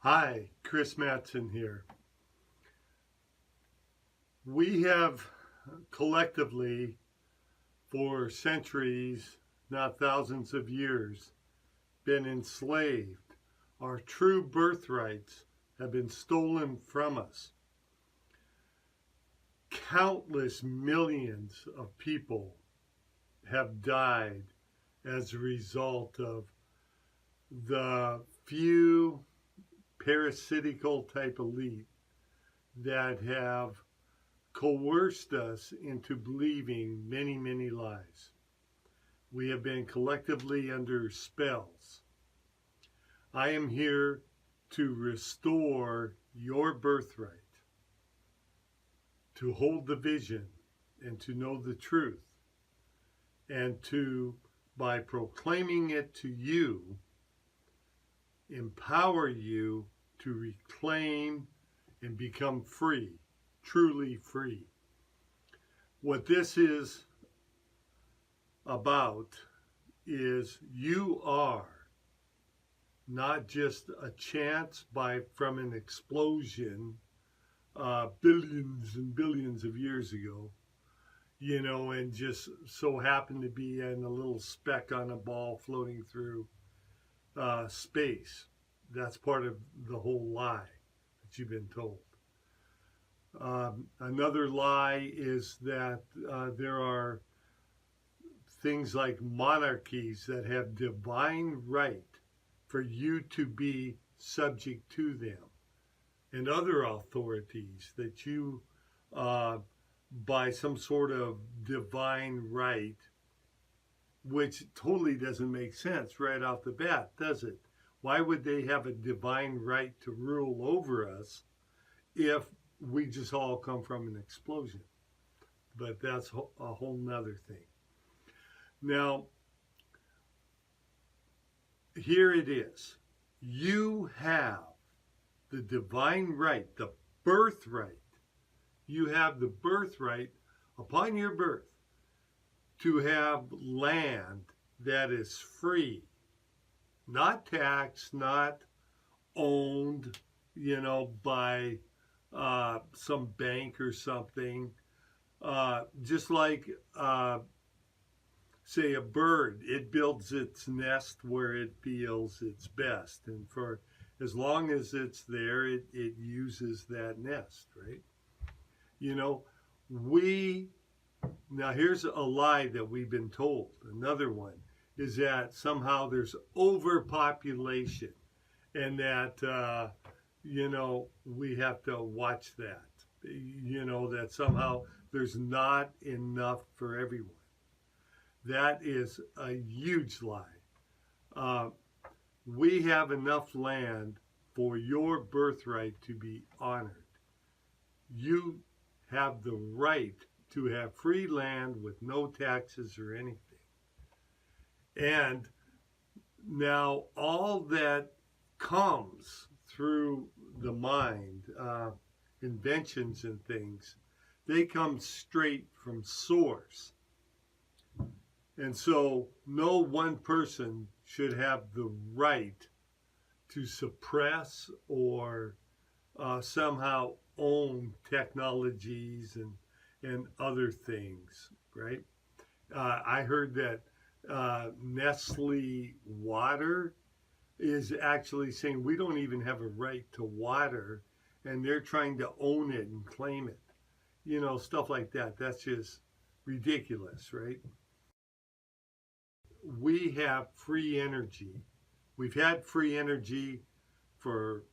Hi, Chris Madsen here. We have collectively, for centuries, not thousands of years, been enslaved. Our true birthrights have been stolen from us. Countless millions of people have died as a result of the few parasitical type elite that have coerced us into believing many, many lies. We have been collectively under spells. I am here to restore your birthright, to hold the vision and to know the truth, and to, by proclaiming it to you, empower you to reclaim and become free, truly free. What this is about is you are not just a chance from an explosion billions and billions of years ago, and just so happened to be in a little speck on a ball floating through space. That's part of the whole lie that you've been told. Another lie is that there are things like monarchies that have divine right for you to be subject to them, and other authorities that you, by some sort of divine right, which totally doesn't make sense right off the bat, does it? Why would they have a divine right to rule over us if we just all come from an explosion? But that's a whole nother thing. Now, here it is. You have the divine right, the birthright. You have the birthright upon your birth to have land that is free, not taxed, not owned, by some bank or something. Just like, say, a bird, it builds its nest where it feels it's best. And for as long as it's there, it uses that nest, right? Now here's a lie that we've been told. Another one is that somehow there's overpopulation and that, we have to watch that. That somehow there's not enough for everyone. That is a huge lie. We have enough land for your birthright to be honored. You have the right to have free land with no taxes or anything. And now all that comes through the mind, inventions and things, they come straight from source. And so no one person should have the right to suppress or somehow own technologies and other things, right? I heard that Nestle water is actually saying we don't even have a right to water, and they're trying to own it and claim it. Stuff like that. That's just ridiculous, right? We have free energy. We've had free energy for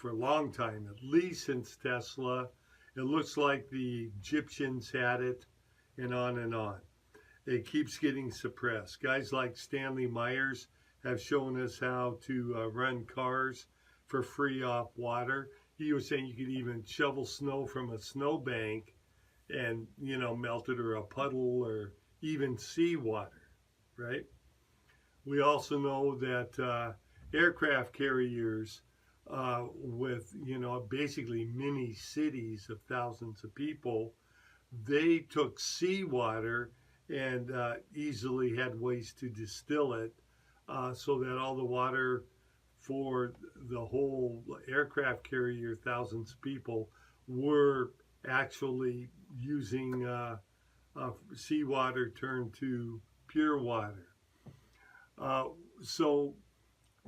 a long time, at least since Tesla. It looks like the Egyptians had it, and on and on. It keeps getting suppressed. Guys like Stanley Myers have shown us how to run cars for free off water. He was saying you could even shovel snow from a snowbank and, melt it, or a puddle, or even seawater, right? We also know that aircraft carriers with, basically mini cities of thousands of people, they took seawater and easily had ways to distill it so that all the water for the whole aircraft carrier, thousands of people, were actually using seawater turned to pure water. Uh, so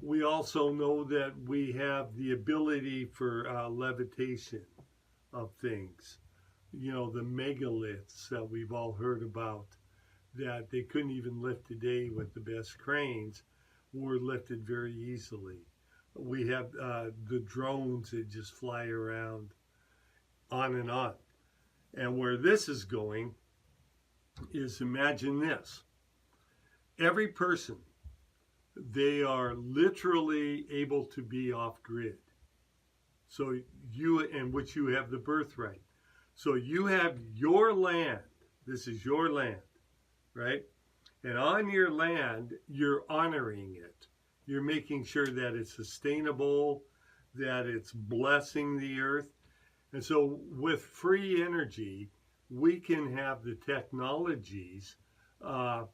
we also know that we have the ability for levitation of things. You know, the megaliths that we've all heard about that they couldn't even lift today with the best cranes were lifted very easily. We have the drones that just fly around on and on. And where this is going is, imagine this. Every person, they are literally able to be off grid. So in which you have the birthright. So you have your land. This is your land, right? And on your land, you're honoring it. You're making sure that it's sustainable, that it's blessing the earth. And so with free energy, we can have the technologies that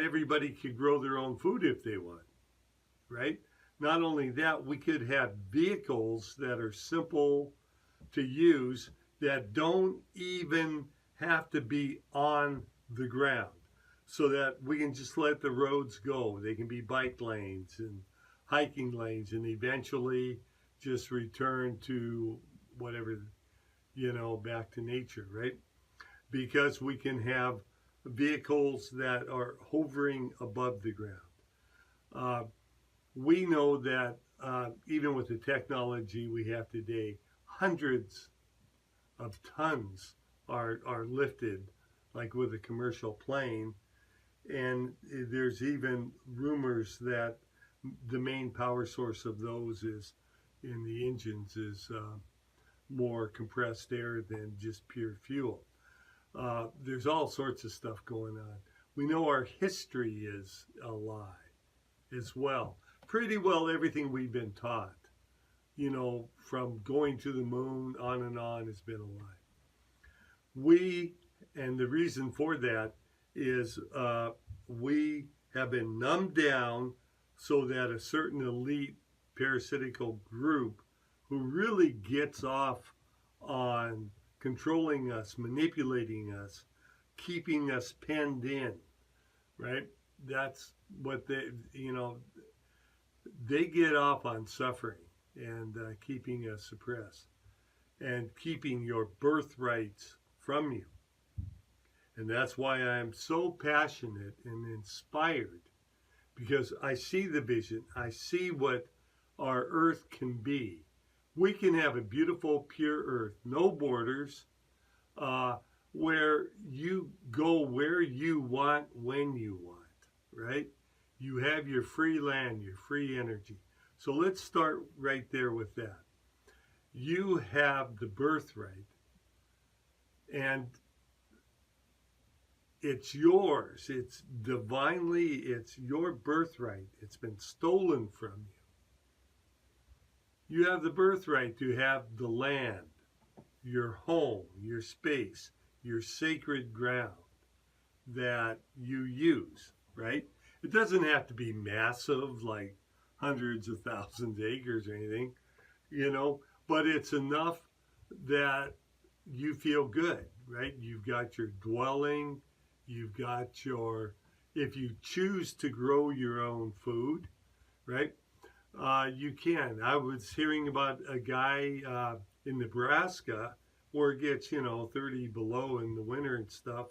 everybody could grow their own food if they want, right? Not only that, we could have vehicles that are simple to use that don't even have to be on the ground, so that we can just let the roads go. They can be bike lanes and hiking lanes, and eventually just return to whatever, back to nature, right? Because we can have vehicles that are hovering above the ground. We know that even with the technology we have today, hundreds of tons are lifted, like with a commercial plane. And there's even rumors that the main power source of those is in the engines is more compressed air than just pure fuel. There's all sorts of stuff going on. We know our history is a lie as well. Pretty well everything we've been taught, from going to the moon on has been a lie. And the reason for that is we have been numbed down so that a certain elite parasitical group who really gets off on controlling us, manipulating us, keeping us penned in, right? That's what they get off on suffering and keeping us suppressed and keeping your birthrights from you. And that's why I'm so passionate and inspired, because I see the vision. I see what our earth can be. We can have a beautiful, pure earth, no borders, where you go where you want, when you want, right? You have your free land, your free energy. So let's start right there with that. You have the birthright, and it's yours. It's divinely, it's your birthright. It's been stolen from you. You have the birthright to have the land, your home, your space, your sacred ground that you use, right? It doesn't have to be massive, like hundreds of thousands of acres or anything, but it's enough that you feel good, right? You've got your dwelling, you've got if you choose to grow your own food, right? You can. I was hearing about a guy in Nebraska where it gets, 30 below in the winter and stuff,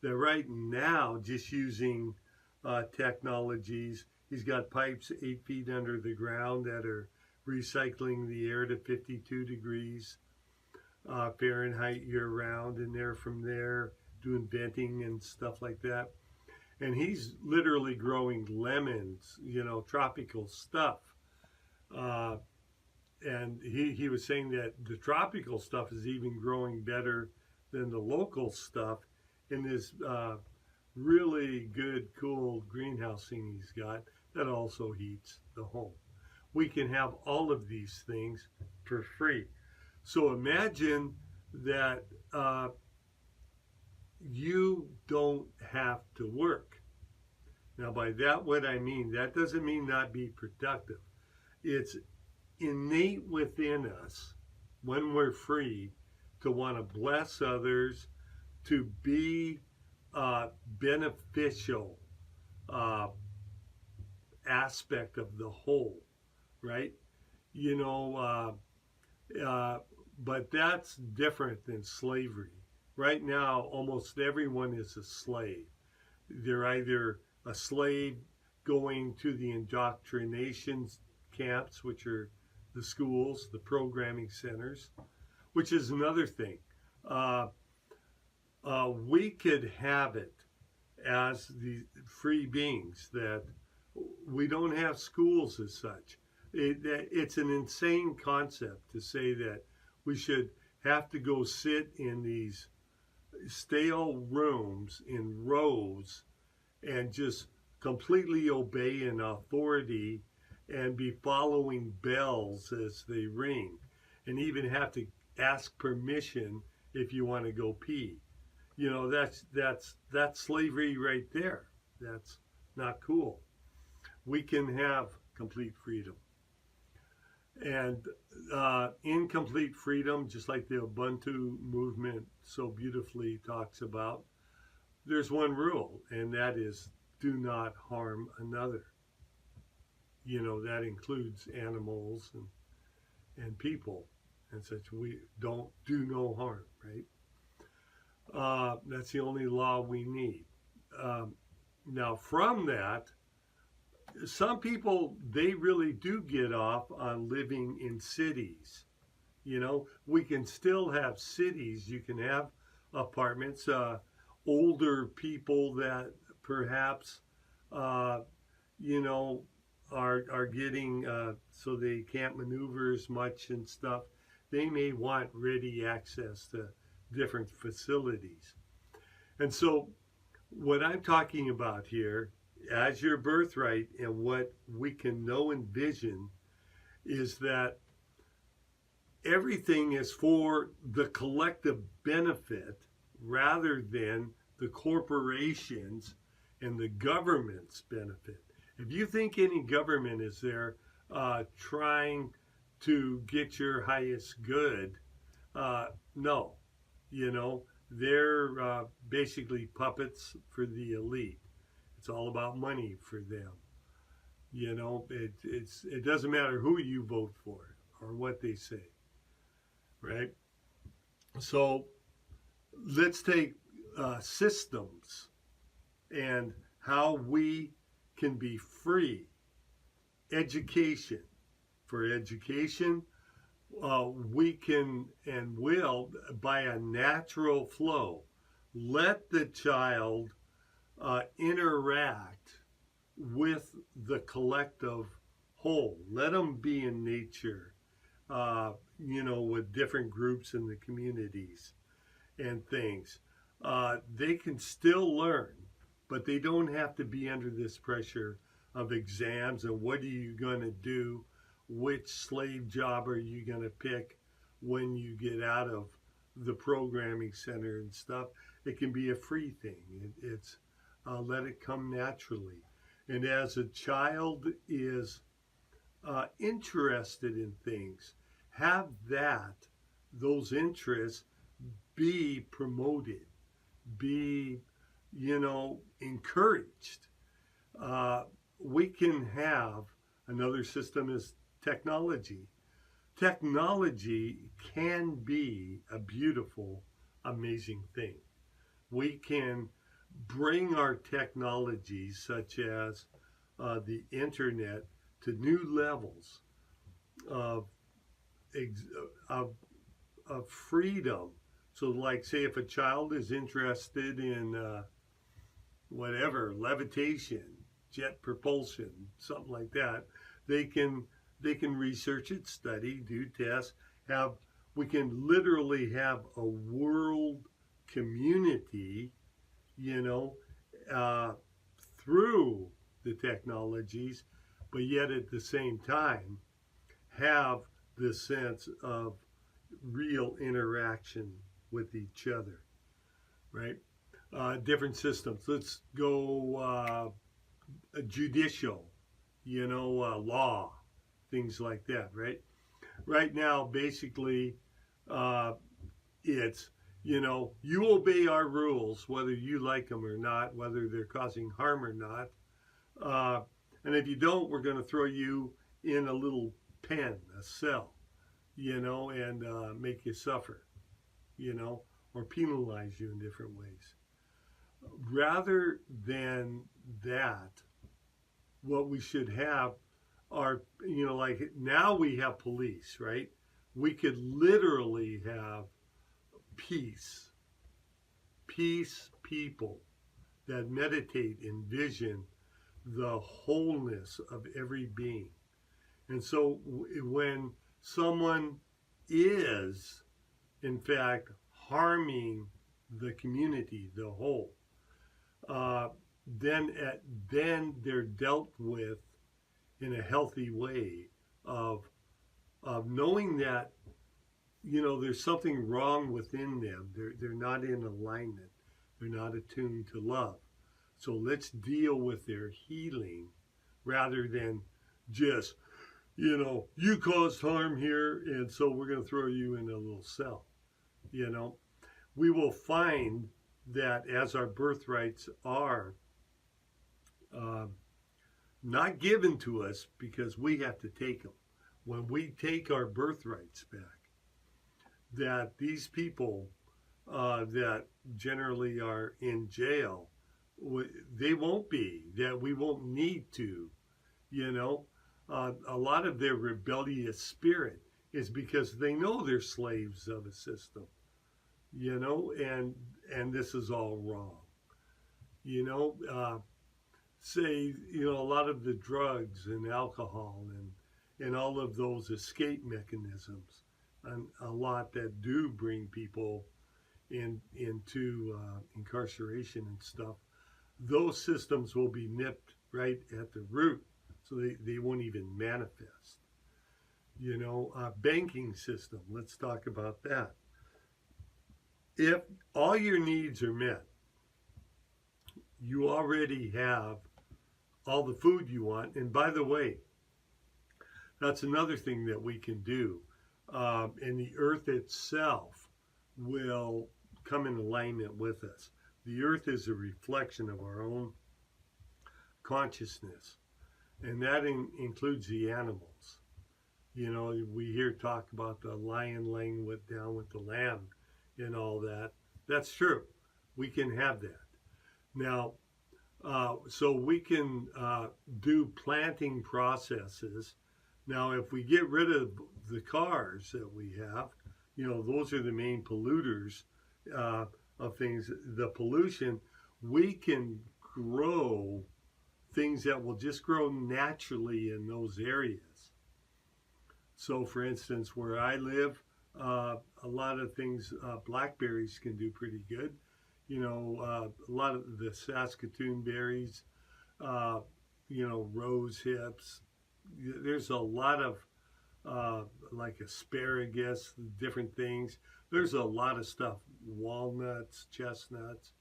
that right now, just using technologies, he's got pipes 8 feet under the ground that are recycling the air to 52 degrees Fahrenheit year round, and they're from there doing venting and stuff like that. And he's literally growing lemons, tropical stuff. And he was saying that the tropical stuff is even growing better than the local stuff in this really good, cool greenhouse thing he's got that also heats the home. We can have all of these things for free. So imagine that you don't have to work. Now, by that, what I mean, that doesn't mean not be productive. It's innate within us when we're free to want to bless others, to be beneficial uh, aspect of the whole, right? You know, but that's different than slavery. Right now, almost everyone is a slave. They're either a slave going to the indoctrination camps, which are the schools, the programming centers, which is another thing. Uh, we could have it as the free beings that we don't have schools as such. It's an insane concept to say that we should have to go sit in these stale rooms in rows and just completely obey an authority and be following bells as they ring, and even have to ask permission if you want to go pee. You know, that's slavery right there. That's not cool. We can have complete freedom. And in complete freedom, just like the Ubuntu movement so beautifully talks about, there's one rule, and that is do not harm another. You know, that includes animals and people and such. We don't do no harm, right? That's the only law we need. Now, from that, some people, they really do get off on living in cities. You know, we can still have cities. You can have apartments. Older people that perhaps, you know, are getting, so they can't maneuver as much and stuff. They may want ready access to different facilities. And so what I'm talking about here, as your birthright and what we can know and vision, is that everything is for the collective benefit rather than the corporations and the government's benefit. If you think any government is there trying to get your highest good, no. You know, they're basically puppets for the elite. It's all about money for them. You know, it doesn't matter who you vote for or what they say, right? So let's take systems and how we can be free. Education. For education, we can and will, by a natural flow, let the child interact with the collective whole. Let them be in nature, you know, with different groups in the communities and things. They can still learn, but they don't have to be under this pressure of exams and what are you going to do, which slave job are you going to pick when you get out of the programming center and stuff. It can be a free thing. It's let it come naturally. And as a child is interested in things, have those interests be promoted, be, you know, encouraged. We can have another system is technology. Technology can be a beautiful, amazing thing. We can bring our technologies, such as the internet, to new levels of freedom. So, like, say, if a child is interested in whatever, levitation, jet propulsion, something like that, they can research it, study, do tests. We can literally have a world community, you know, through the technologies, but yet at the same time have the sense of real interaction with each other, right? Different systems. Let's go judicial, you know, law, things like that, right? right now, basically, uh, it's, you obey our rules, whether you like them or not, whether they're causing harm or not. Uh, and if you don't, we're going to throw you in a little pen, a cell, and make you suffer, you know, or penalize you in different ways. Rather than that, what we should have are, like now we have police, right? We could literally have peace, peace people that meditate and vision the wholeness of every being. And so when someone is, in fact, harming the community, the whole, uh, then then they're dealt with in a healthy way of knowing that there's something wrong within them. They're not in alignment. They're not attuned to love. So let's deal with their healing rather than just you caused harm here, and so we're going to throw you in a little cell. We will find that as our birthrights are uh, not given to us because we have to take them. When we take our birthrights back, that these people that generally are in jail, they won't be, that we won't need to, a lot of their rebellious spirit is because they know they're slaves of a system, and this is all wrong. You know, say, a lot of the drugs and alcohol and all of those escape mechanisms, and a lot that do bring people into incarceration and stuff, those systems will be nipped right at the root, so they won't even manifest. Banking system, let's talk about that. If all your needs are met, you already have all the food you want. And by the way, that's another thing that we can do. And the earth itself will come in alignment with us. The earth is a reflection of our own consciousness, and that includes the animals. We hear talk about the lion laying down with the lamb and all that. That's true. We can have that. Now, so we can do planting processes. Now, if we get rid of the cars that we have, those are the main polluters of things. The pollution, we can grow things that will just grow naturally in those areas. So, for instance, where I live, a lot of things, blackberries can do pretty good. A lot of the Saskatoon berries, rose hips. There's a lot of like asparagus, different things. There's a lot of stuff, walnuts, chestnuts,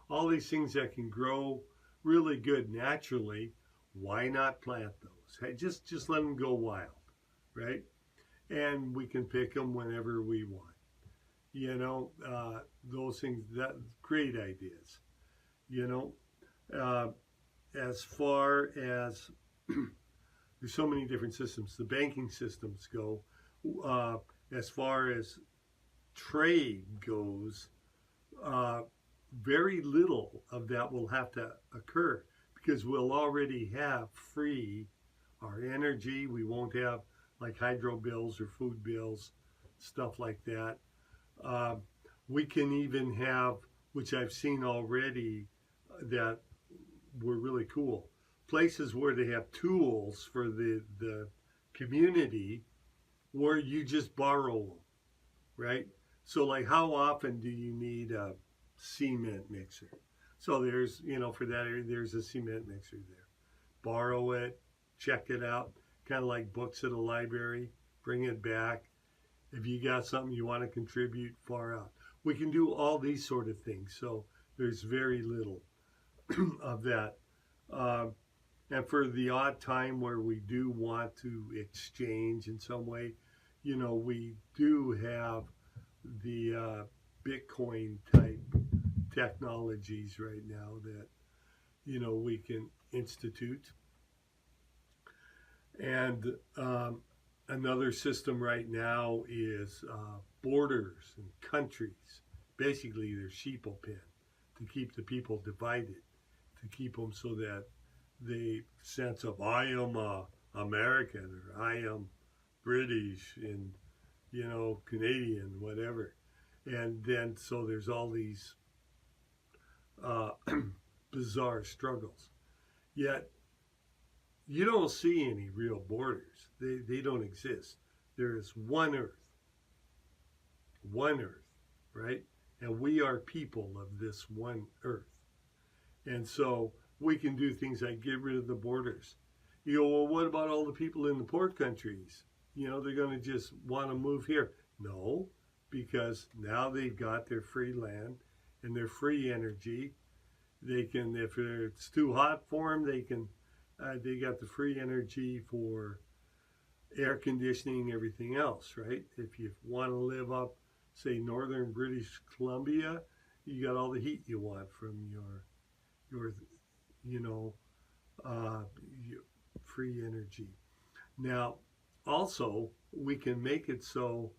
all these things that can grow really good naturally. Why not plant those? Hey, just let them go wild, right? And we can pick them whenever we want. Those things, that great ideas. As far as there's so many different systems. The banking systems go. As far as trade goes, very little of that will have to occur because we'll already have free our energy. We won't have like hydro bills or food bills, stuff like that. We can even have, which I've seen already that were really cool, places where they have tools for the community where you just borrow them, right? So like how often do you need a cement mixer? So there's, for that area, there's a cement mixer there. Borrow it, check it out, kind of like books at a library, bring it back. If you got something you want to contribute, far out. We can do all these sort of things. So there's very little of that. And for the odd time where we do want to exchange in some way, we do have the Bitcoin type technologies right now that, we can institute. And another system right now is borders and countries. Basically, they're sheeple pen to keep the people divided, to keep them so that the sense of I am American or I am British and, Canadian, whatever. And then so there's all these uh, bizarre struggles. Yet you don't see any real borders. They don't exist. There is one earth, right? And we are people of this one earth. And so we can do things like get rid of the borders. You go, well, what about all the people in the poor countries? They're going to just want to move here. No, because now they've got their free land and their free energy. They can, if it's too hot for them, they got the free energy for air conditioning, everything else, right? If you want to live up, say, northern British Columbia, you got all the heat you want from your free energy. Now, also, we can make it so,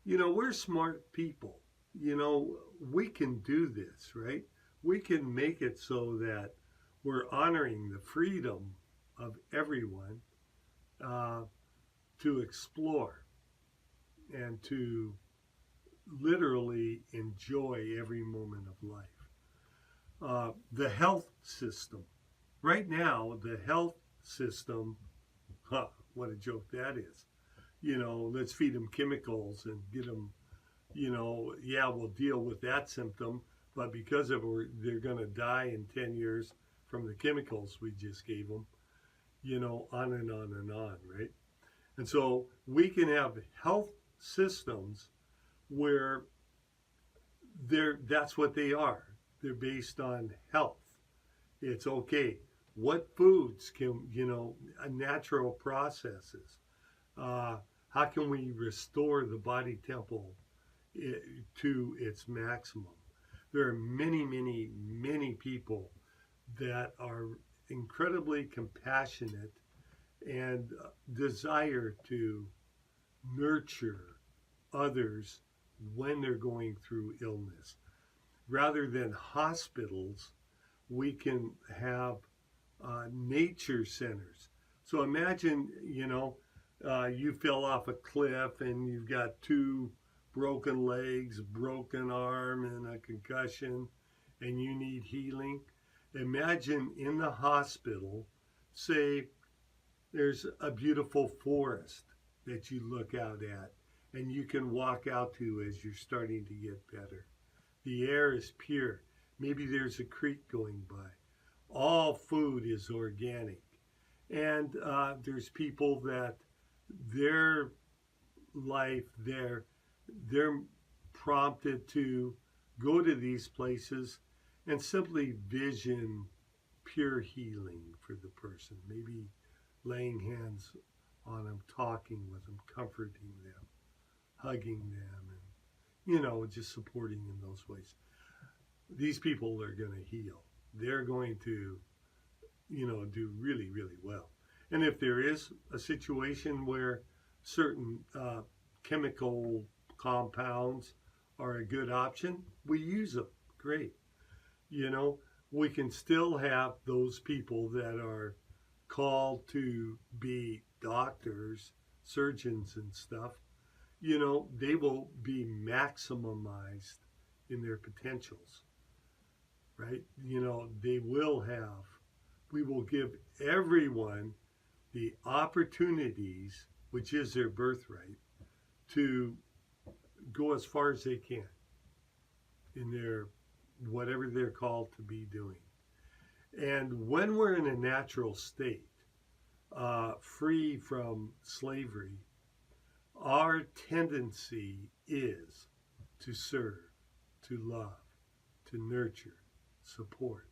we're smart people. We can do this, right? We can make it so that we're honoring the freedom of everyone to explore and to literally enjoy every moment of life. The health system. Right now, the health system, what a joke that is. Let's feed them chemicals and get them, we'll deal with that symptom, but because of it, they're going to die in 10 years from the chemicals we just gave them, on and on and on, right? And so we can have health systems where that's what they are. They're based on health. It's okay. What foods can, natural processes. How can we restore the body temple to its maximum? There are many, many, many people that are incredibly compassionate and desire to nurture others when they're going through illness. Rather than hospitals, we can have nature centers. So imagine, you fell off a cliff and you've got 2 broken legs, broken arm, and a concussion, and you need healing. Imagine in the hospital, say, there's a beautiful forest that you look out at and you can walk out to as you're starting to get better. The air is pure. Maybe there's a creek going by. All food is organic. And there's people that their life, they're prompted to go to these places and simply vision pure healing for the person. Maybe laying hands on them, talking with them, comforting them, hugging them, and, just supporting in those ways. These people are going to heal. They're going to, do really, really well. And if there is a situation where certain chemical compounds are a good option, we use them. Great. We can still have those people that are called to be doctors, surgeons and stuff, they will be maximized in their potentials, right? We will give everyone the opportunities, which is their birthright, to go as far as they can in their whatever they're called to be doing. And when we're in a natural state, free from slavery, our tendency is to serve, to love, to nurture, support.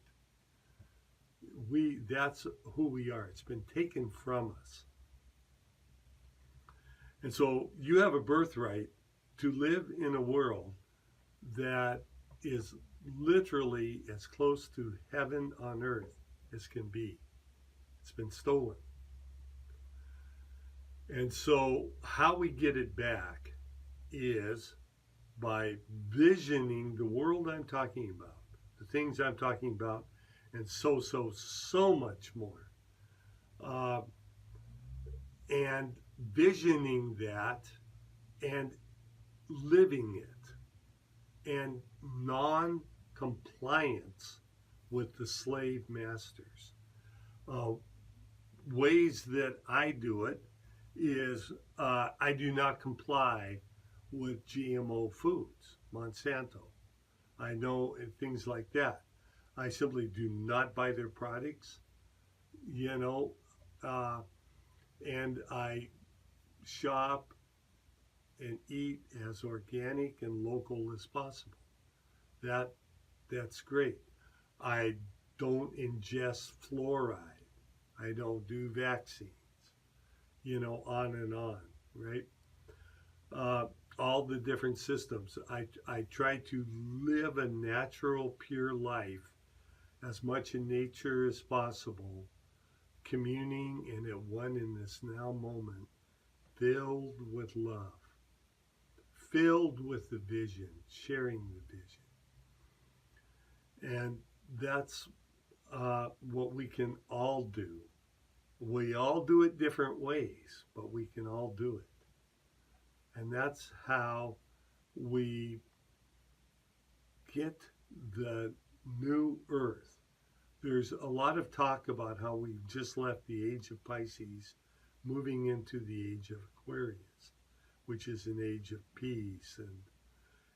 That's who we are. It's been taken from us. And so you have a birthright to live in a world that is literally as close to heaven on earth as can be. It's been stolen. And so how we get it back is by visioning the world I'm talking about, the things I'm talking about, and so much more. And visioning that and living it, and non-compliance with the slave masters. Ways that I do it is I do not comply with GMO foods, Monsanto. I know things like that. I simply do not buy their products, and I shop and eat as organic and local as possible. That's great. I don't ingest fluoride. I don't do vaccines, on and on, right? All the different systems. I try to live a natural, pure life, as much in nature as possible, communing and at one in this now moment, filled with love, filled with the vision, sharing the vision. And that's what we can all do. We all do it different ways, but we can all do it. And that's how we get the new earth. There's a lot of talk about how we've just left the age of Pisces, moving into the age of Aquarius, which is an age of peace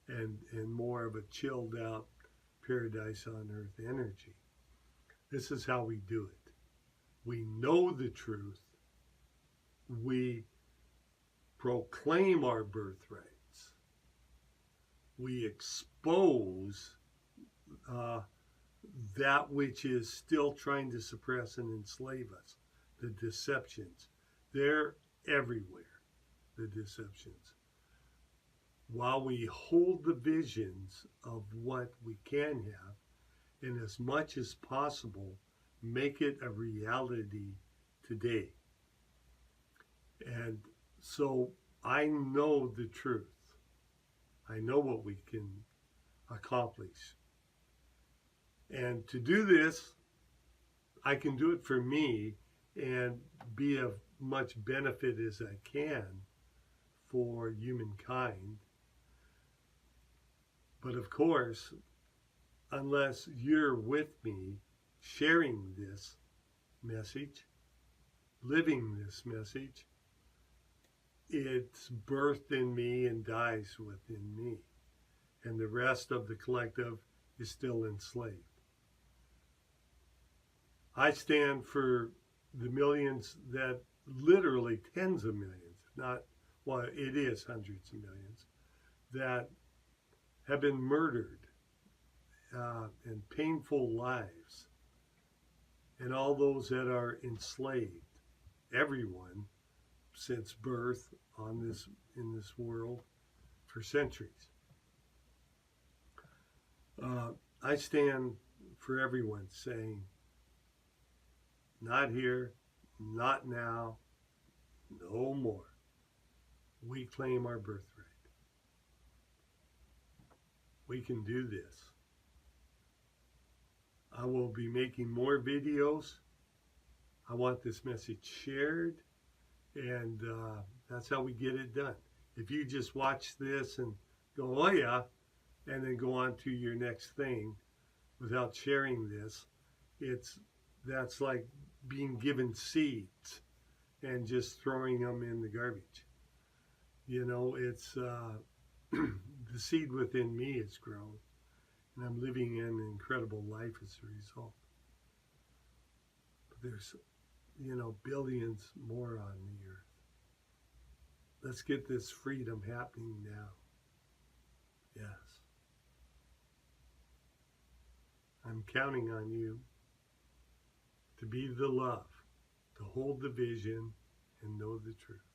and more of a chilled out paradise on earth energy. This is how we do it. We know the truth. We proclaim our birthrights. We expose that which is still trying to suppress and enslave us, the deceptions. They're everywhere, the deceptions. While we hold the visions of what we can have, and as much as possible, make it a reality today. And so I know the truth. I know what we can accomplish. And to do this, I can do it for me and be of much benefit as I can for humankind. But of course, unless you're with me sharing this message, living this message, it's birthed in me and dies within me. And the rest of the collective is still enslaved. I stand for the millions that literally tens of millions, not, well, it is hundreds of millions, that have been murdered and painful lives, and all those that are enslaved, everyone since birth in this world for centuries. I stand for everyone saying, not here, not now, no more. We claim our birthright. We can do this. I will be making more videos. I want this message shared, and that's how we get it done. If you just watch this and go, oh yeah, and then go on to your next thing without sharing this, that's like being given seeds and just throwing them in the garbage. It's the seed within me has grown, and I'm living an incredible life as a result. But there's, billions more on the earth. Let's get this freedom happening now. Yes. I'm counting on you to be the love, to hold the vision, and know the truth.